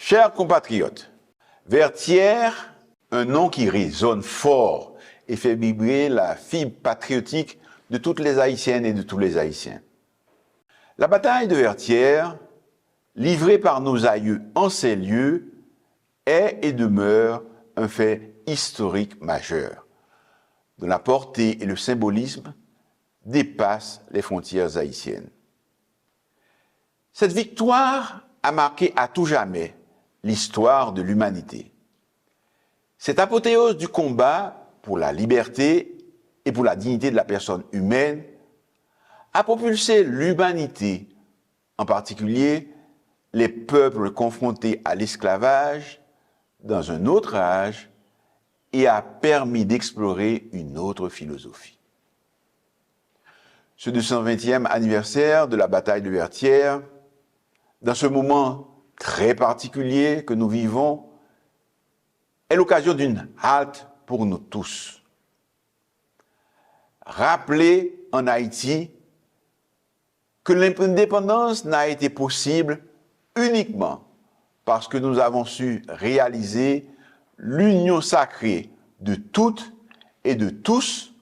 Chers compatriotes, Vertières, un nom qui résonne fort et fait vibrer la fibre patriotique de toutes les Haïtiennes et de tous les Haïtiens. La bataille de Vertières, livrée par nos aïeux en ces lieux, est et demeure un fait historique majeur, dont la portée et le symbolisme dépassent les frontières haïtiennes. Cette victoire a marqué à tout jamais l'histoire de l'humanité. Cette apothéose du combat pour la liberté et pour la dignité de la personne humaine a propulsé l'humanité, en particulier les peuples confrontés à l'esclavage, dans un autre âge et a permis d'explorer une autre philosophie. Ce 220e anniversaire de la bataille de Vertières, dans ce moment très particulier que nous vivons, est l'occasion d'une halte pour nous tous. Rappeler en Haïti que l'indépendance n'a été possible uniquement parce que nous avons su réaliser l'union sacrée de toutes et de tous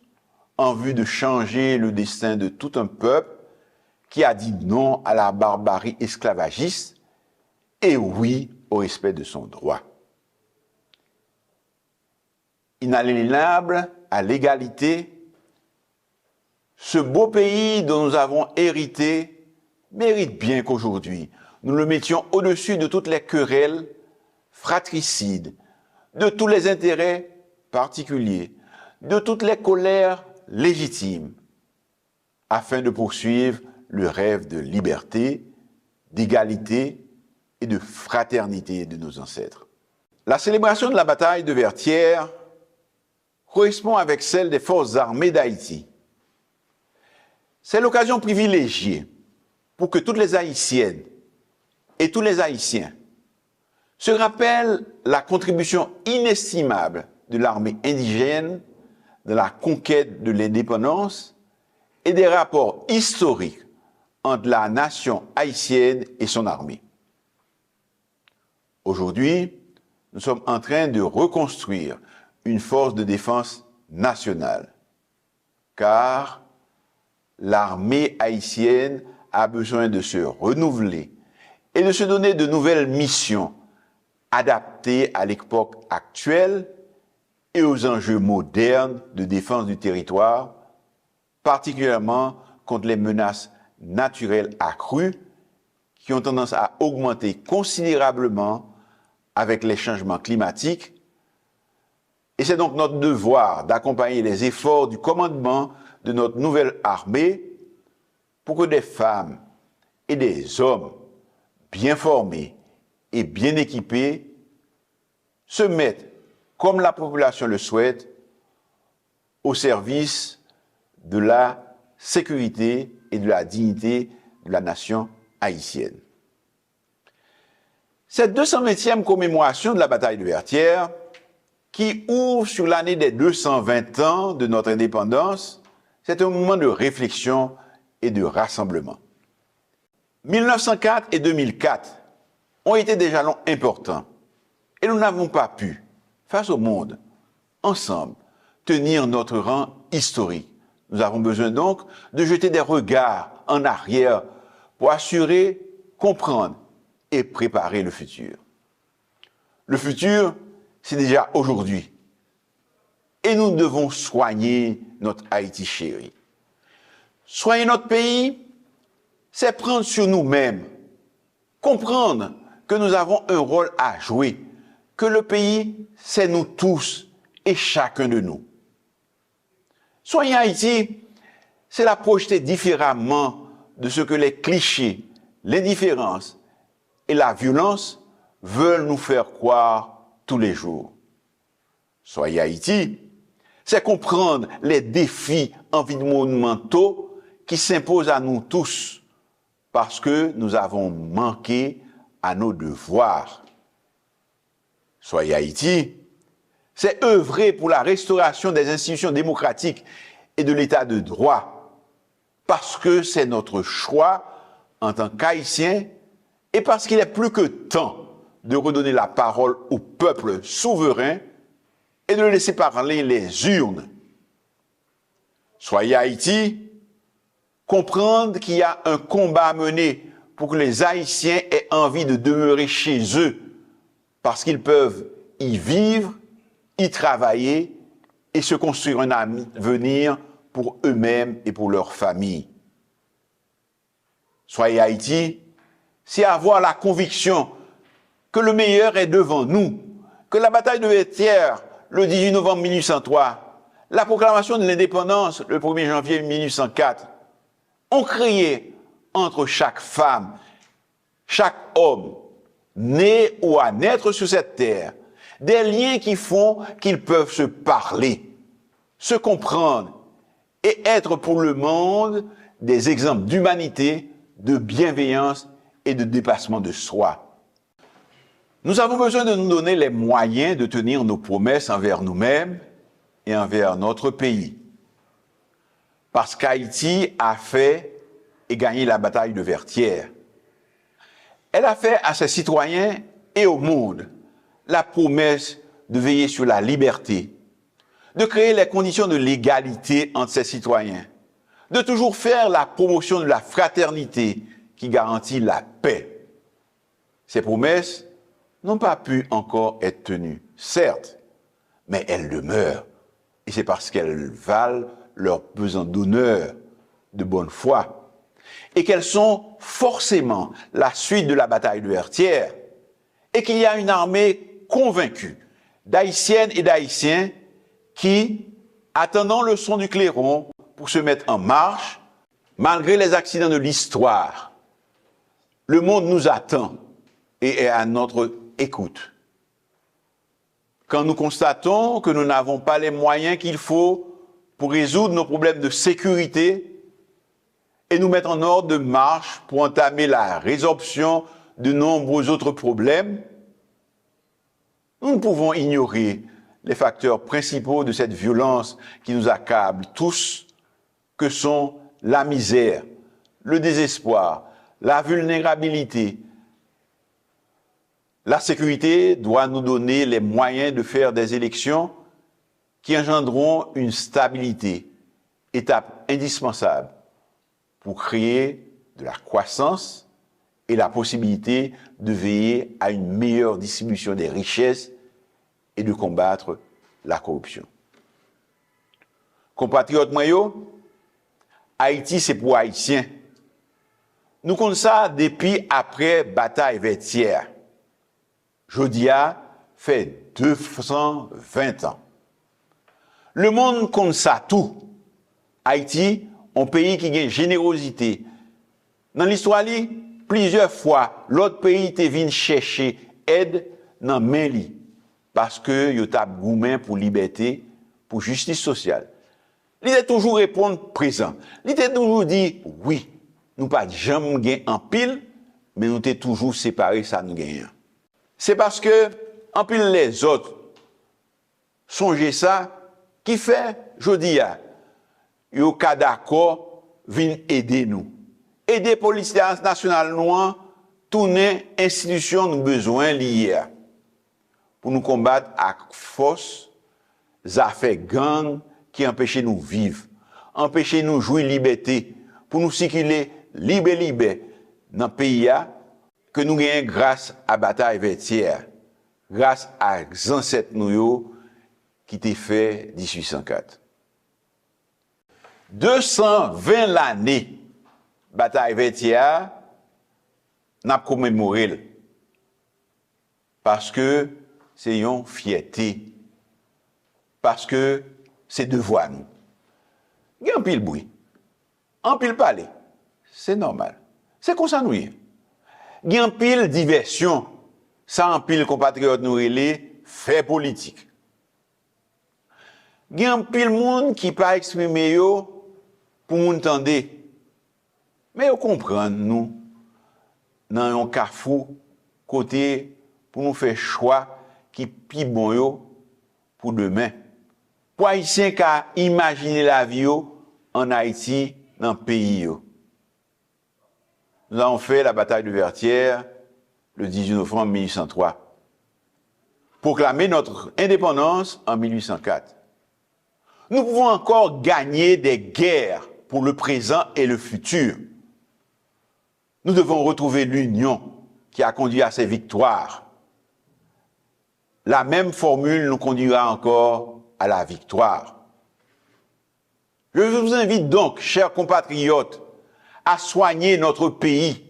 en vue de changer le destin de tout un peuple qui a dit non à la barbarie esclavagiste et oui au respect de son droit. Inaliénable à l'égalité, ce beau pays dont nous avons hérité mérite bien qu'aujourd'hui, nous le mettions au-dessus de toutes les querelles fratricides, de tous les intérêts particuliers, de toutes les colères légitimes, afin de poursuivre le rêve de liberté, d'égalité et de fraternité de nos ancêtres. La célébration de la bataille de Vertières correspond avec celle des forces armées d'Haïti. C'est l'occasion privilégiée pour que toutes les Haïtiennes et tous les Haïtiens se rappellent la contribution inestimable de l'armée indigène dans la conquête de l'indépendance et des rapports historiques entre la nation haïtienne et son armée. Aujourd'hui, nous sommes en train de reconstruire une force de défense nationale, car l'armée haïtienne a besoin de se renouveler et de se donner de nouvelles missions adaptées à l'époque actuelle et aux enjeux modernes de défense du territoire, particulièrement contre les menaces naturelles accrues qui ont tendance à augmenter considérablement avec les changements climatiques. Et c'est donc notre devoir d'accompagner les efforts du commandement de notre nouvelle armée pour que des femmes et des hommes bien formés et bien équipés se mettent, comme la population le souhaite, au service de la sécurité et de la dignité de la nation haïtienne. Cette 220e commémoration de la bataille de Vertières, qui ouvre sur l'année des 220 ans de notre indépendance, c'est un moment de réflexion et de rassemblement. 1904 et 2004 ont été des jalons importants et nous n'avons pas pu, face au monde, ensemble, tenir notre rang historique. Nous avons besoin donc de jeter des regards en arrière pour assurer, comprendre et préparer le futur. Le futur, c'est déjà aujourd'hui. Et nous devons soigner notre Haïti chéri. Soigner notre pays, c'est prendre sur nous-mêmes, comprendre que nous avons un rôle à jouer, que le pays, c'est nous tous et chacun de nous. Soigner Haïti, c'est la projeter différemment de ce que les clichés, l'indifférence et la violence veulent nous faire croire tous les jours. Soigner Haïti, c'est comprendre les défis environnementaux qui s'imposent à nous tous parce que nous avons manqué à nos devoirs. Soigner Haïti, c'est œuvrer pour la restauration des institutions démocratiques et de l'état de droit, parce que c'est notre choix en tant qu'Haïtiens et parce qu'il est plus que temps de redonner la parole au peuple souverain et de laisser parler les urnes. Soyez Haïti, comprendre qu'il y a un combat à mener pour que les Haïtiens aient envie de demeurer chez eux, parce qu'ils peuvent y vivre, y travailler et se construire un avenir pour eux-mêmes et pour leur famille. Soyez Haïti, c'est avoir la conviction que le meilleur est devant nous, que la bataille de Vertières, le 18 novembre 1803, la proclamation de l'indépendance, le 1er janvier 1804, ont créé entre chaque femme, chaque homme, né ou à naître sur cette terre, des liens qui font qu'ils peuvent se parler, se comprendre et être pour le monde des exemples d'humanité, de bienveillance et de dépassement de soi. Nous avons besoin de nous donner les moyens de tenir nos promesses envers nous-mêmes et envers notre pays. Parce qu'Haïti a fait et gagné la bataille de Vertières. Elle a fait à ses citoyens et au monde la promesse de veiller sur la liberté, de créer les conditions de l'égalité entre ses citoyens, de toujours faire la promotion de la fraternité qui garantit la paix. Ces promesses n'ont pas pu encore être tenues, certes, mais elles demeurent, et c'est parce qu'elles valent leur pesant d'honneur, de bonne foi, et qu'elles sont forcément la suite de la bataille de Vertières, et qu'il y a une armée convaincue d'Haïtiennes et d'Haïtiens qui, attendant le son du clairon pour se mettre en marche, malgré les accidents de l'histoire, le monde nous attend et est à notre écoute. Quand nous constatons que nous n'avons pas les moyens qu'il faut pour résoudre nos problèmes de sécurité et nous mettre en ordre de marche pour entamer la résorption de nombreux autres problèmes, nous ne pouvons ignorer les facteurs principaux de cette violence qui nous accable tous, que sont la misère, le désespoir, la vulnérabilité. La sécurité doit nous donner les moyens de faire des élections qui engendreront une stabilité, étape indispensable pour créer de la croissance et la possibilité de veiller à une meilleure distribution des richesses et de combattre la corruption. Compatriotes moyens, Haïti c'est pour Haïtiens. Nous comptons ça depuis après bataille Vertières. Jodia fait 220 ans. Le monde compte ça tout. Haïti, un pays qui a une générosité. Dans l'histoire, plusieurs fois, l'autre pays est venu chercher aide dans main li, parce que yo tap goumen pour liberté, pour justice sociale. Il a toujours répondre présent. Il a toujours dit oui, nous pas jamais gain en pile, mais nous t'es toujours séparé ça nous gagne. C'est parce que en pile les autres songez ça qui fait jodi a yo ka d'accord vinn aider nous. Aider police nationale noire tourner institution nous besoin lié pour nous combattre à force affaires gang qui empêchent nous vivre, empêchent nous jouir liberté, pour nous circuler libre dans le pays que nous gagnons grâce à bataille Vertières, grâce à ancêtres nous qui t'est fait 1804. 220 l'année bataille Vertières n'a commémoré parce que c'est une fierté, parce que c'est devoir nous. Il y a un pile bruit, un pile parler, c'est normal. C'est comme ça nous y est. Il y a un pile diversion, ça un pile compatriotes nous relais, fait politique. Il y a un pile monde qui pas exprimer yo pour nous entendre. Mais vous comprenez nous dans un carrefour côté pour nous faire choix qui pi bon yo pour demain. Pour Haïtiens qui imaginer la vie yo en Haïti dans le pays yo. Nous avons fait la bataille de Vertières le 18 novembre 1803. proclamé notre indépendance en 1804. Nous pouvons encore gagner des guerres pour le présent et le futur. Nous devons retrouver l'union qui a conduit à ces victoires. La même formule nous conduira encore à la victoire. Je vous invite donc, chers compatriotes, à soigner notre pays.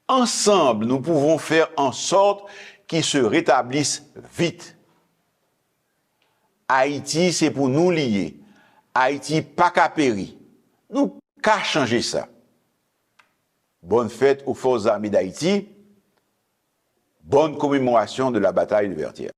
Ensemble, nous pouvons faire en sorte qu'il se rétablisse vite. Haïti, c'est pour nous lier. Haïti, pas qu'à périr. Nous, qu'à changer ça. Bonne fête aux forces armées d'Haïti. Bonne commémoration de la bataille de Vertières.